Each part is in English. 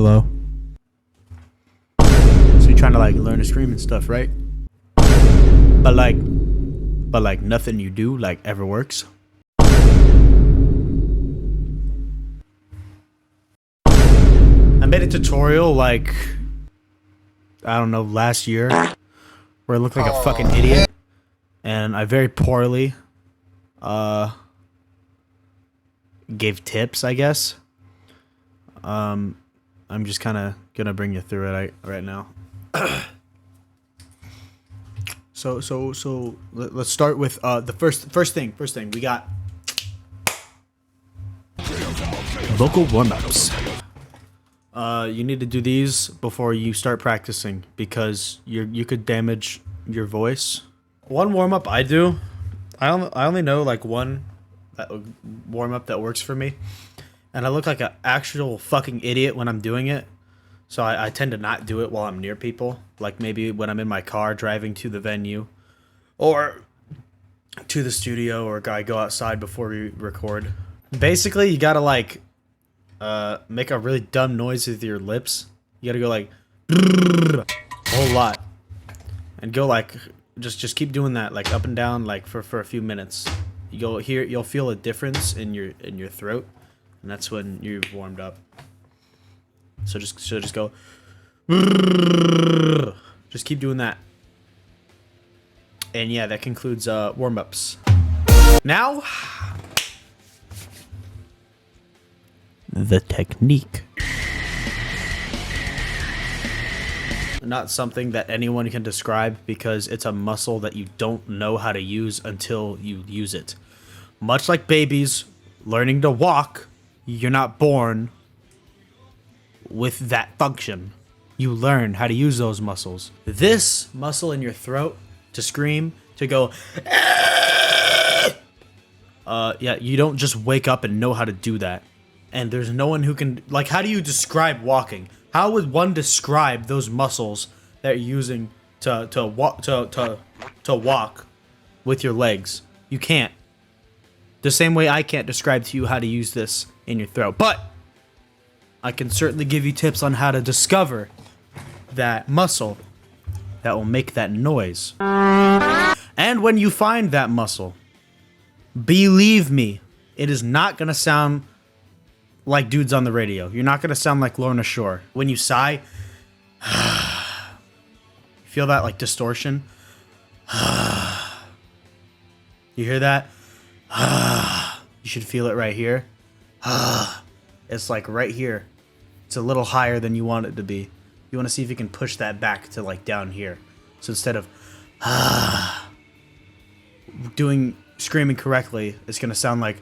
Hello? So you're trying to like learn to scream and stuff, right? But like nothing you do like ever works. I made a tutorial like, I don't know, last year where I looked like a fucking idiot, and I very poorly gave tips, I guess. I'm just kind of gonna bring you through it right now. So let's start with the first thing we got vocal warm-ups. You need to do these before you start practicing because you could damage your voice. One warm-up I do, I only know like one warm-up that works for me, and I look like an actual fucking idiot when I'm doing it, so I tend to not do it while I'm near people, like maybe when I'm in my car driving to the venue or to the studio, or I go outside before we record. Basically, you gotta like make a really dumb noise with your lips. You gotta go like a whole lot, and go like just keep doing that like up and down like for a few minutes. You'll feel a difference in your throat, and that's when you've warmed up. So just go. Just keep doing that. And yeah, that concludes warm-ups. Now, the technique. Not something that anyone can describe because it's a muscle that you don't know how to use until you use it. Much like babies learning to walk, you're not born with that function. You learn how to use those muscles. This muscle in your throat to scream, to go, yeah, you don't just wake up and know how to do that. And there's no one who can, like, how do you describe walking? How would one describe those muscles that you're using to walk with your legs? You can't. The same way I can't describe to you how to use this in your throat. But I can certainly give you tips on how to discover that muscle that will make that noise. And when you find that muscle, believe me, it is not gonna sound like dudes on the radio. You're not gonna sound like Lorna Shore. When you sigh, feel that like distortion. You hear that? You should feel it right here. It's like right here. It's a little higher than you want it to be. You want to see if you can push that back to like down here. So instead of screaming correctly, it's gonna sound like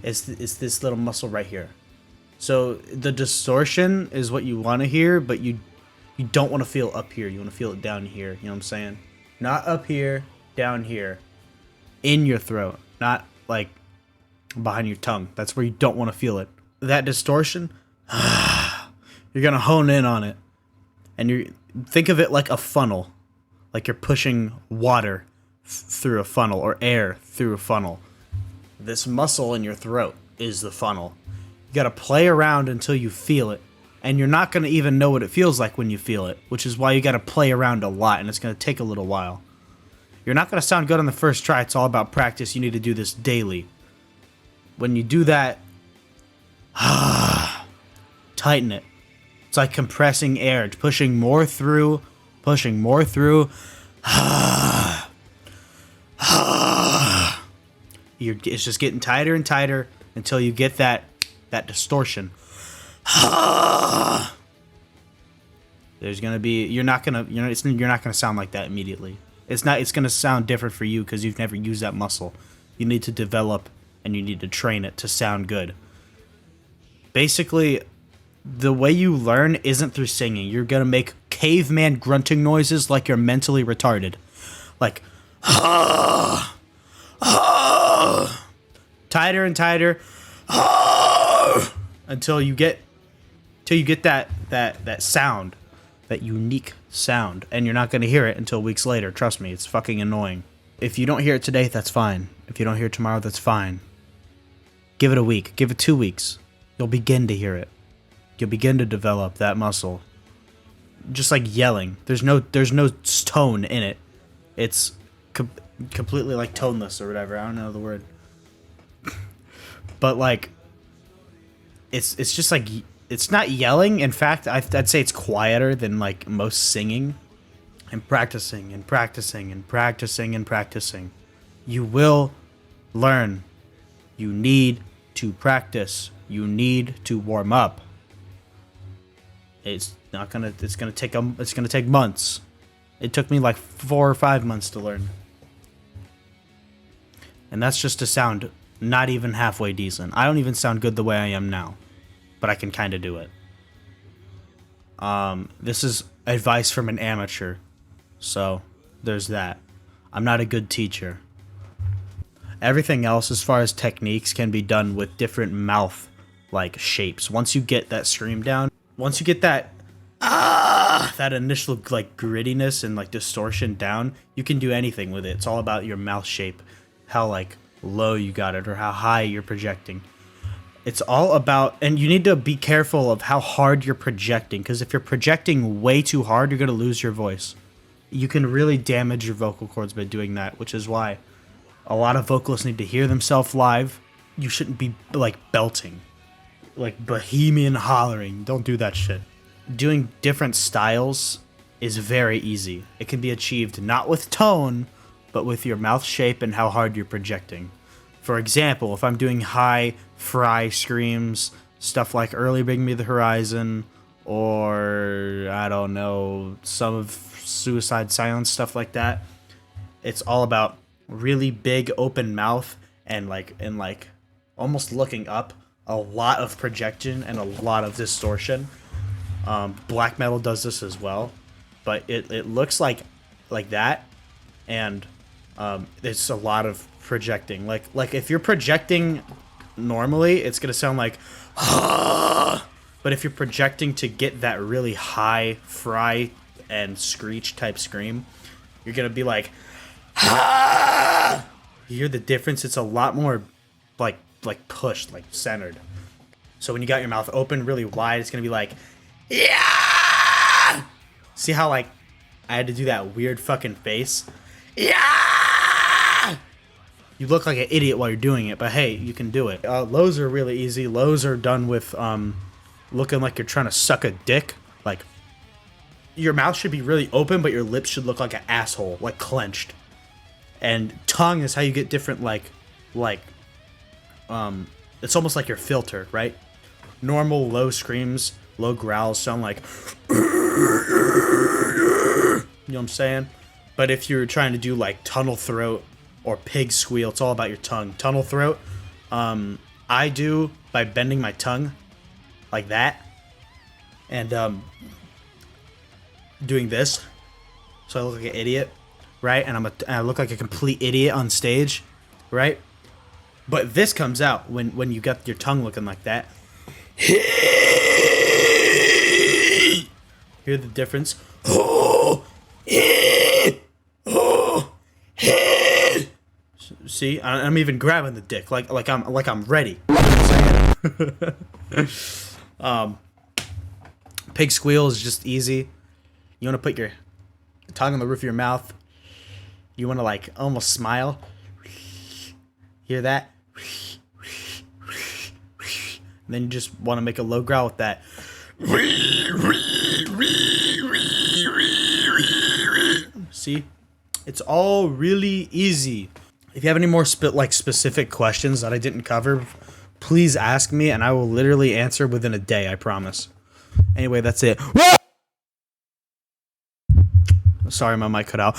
it's this little muscle right here. So the distortion is what you want to hear, but you don't want to feel up here. You want to feel it down here. You know what I'm saying? Not up here, down here, in your throat, not like behind your tongue. That's where you don't want to feel it. That distortion, you're gonna hone in on it, and you think of it like a funnel, like you're pushing water through a funnel or air through a funnel. This muscle in your throat is the funnel. You gotta play around until you feel it, and you're not gonna even know what it feels like when you feel it, which is why you gotta play around a lot, and it's gonna take a little while. You're not gonna sound good on the first try. It's all about practice. You need to do this daily. When you do that, tighten it. It's like compressing air, pushing more through. It's just getting tighter and tighter until you get that distortion. There's gonna be you're not gonna sound like that immediately. It's gonna sound different for you because you've never used that muscle. You need to develop and you need to train it to sound good. Basically, the way you learn isn't through singing. You're gonna make caveman grunting noises like you're mentally retarded. Like, tighter and tighter, until you get that sound, that unique sound, and you're not gonna hear it until weeks later. Trust me, it's fucking annoying. If you don't hear it today, that's fine. If you don't hear it tomorrow, that's fine. Give it a week. Give it 2 weeks. You'll begin to hear it. you'll begin to develop that muscle. Just like yelling. There's no tone in it. It's completely like toneless or whatever. I don't know the word. But like, it's just like, it's not yelling. In fact, I'd say it's quieter than like most singing. And practicing and practicing and practicing and practicing. You will learn. You need to practice. You need to warm up. It's gonna take months. It took me like 4 or 5 months to learn. And that's just to sound not even halfway decent. I don't even sound good the way I am now, but I can kind of do it. This is advice from an amateur. So, there's that. I'm not a good teacher. Everything else, as far as techniques, can be done with different mouth, like, shapes. Once you get that scream down, once you get that, that initial, like, grittiness and, like, distortion down, you can do anything with it. It's all about your mouth shape, how, like, low you got it, or how high you're projecting. It's all about, and you need to be careful of how hard you're projecting, because if you're projecting way too hard, you're going to lose your voice. You can really damage your vocal cords by doing that, which is why a lot of vocalists need to hear themselves live. You shouldn't be, like, belting. Like, bohemian hollering. Don't do that shit. Doing different styles is very easy. It can be achieved not with tone, but with your mouth shape and how hard you're projecting. For example, if I'm doing high fry screams, stuff like Early Bring Me the Horizon, or, I don't know, some of Suicide Silence, stuff like that. It's all about really big open mouth and like almost looking up, a lot of projection and a lot of distortion. Black metal does this as well, but it looks like that, and it's a lot of projecting. Like if you're projecting normally, it's gonna sound like but if you're projecting to get that really high fry and screech type scream, you're gonna be like, ah! You hear the difference? It's a lot more like pushed, like centered. So when you got your mouth open really wide, it's gonna be like, yeah! See how like I had to do that weird fucking face? Yeah! You look like an idiot while you're doing it, but hey, you can do it. Lows are really easy. Lows are done with looking like you're trying to suck a dick. Like, your mouth should be really open, but your lips should look like an asshole, like clenched. And tongue is how you get different, it's almost like your filter, right? Normal low screams, low growls sound like, you know what I'm saying? But if you're trying to do like tunnel throat or pig squeal, it's all about your tongue. Tunnel throat, I do by bending my tongue like that, and doing this, so I look like an idiot, right? And I look like a complete idiot on stage, right? But this comes out when you got your tongue looking like that. Hear the difference? See, I'm even grabbing the dick like I'm ready. You know what I'm saying? Pig squeal is just easy. You want to put your tongue on the roof of your mouth. You want to like almost smile. Hear that? And then you just want to make a low growl with that. See? It's all really easy. If you have any more specific questions that I didn't cover, please ask me and I will literally answer within a day, I promise. Anyway, that's it. Sorry, my mic cut out.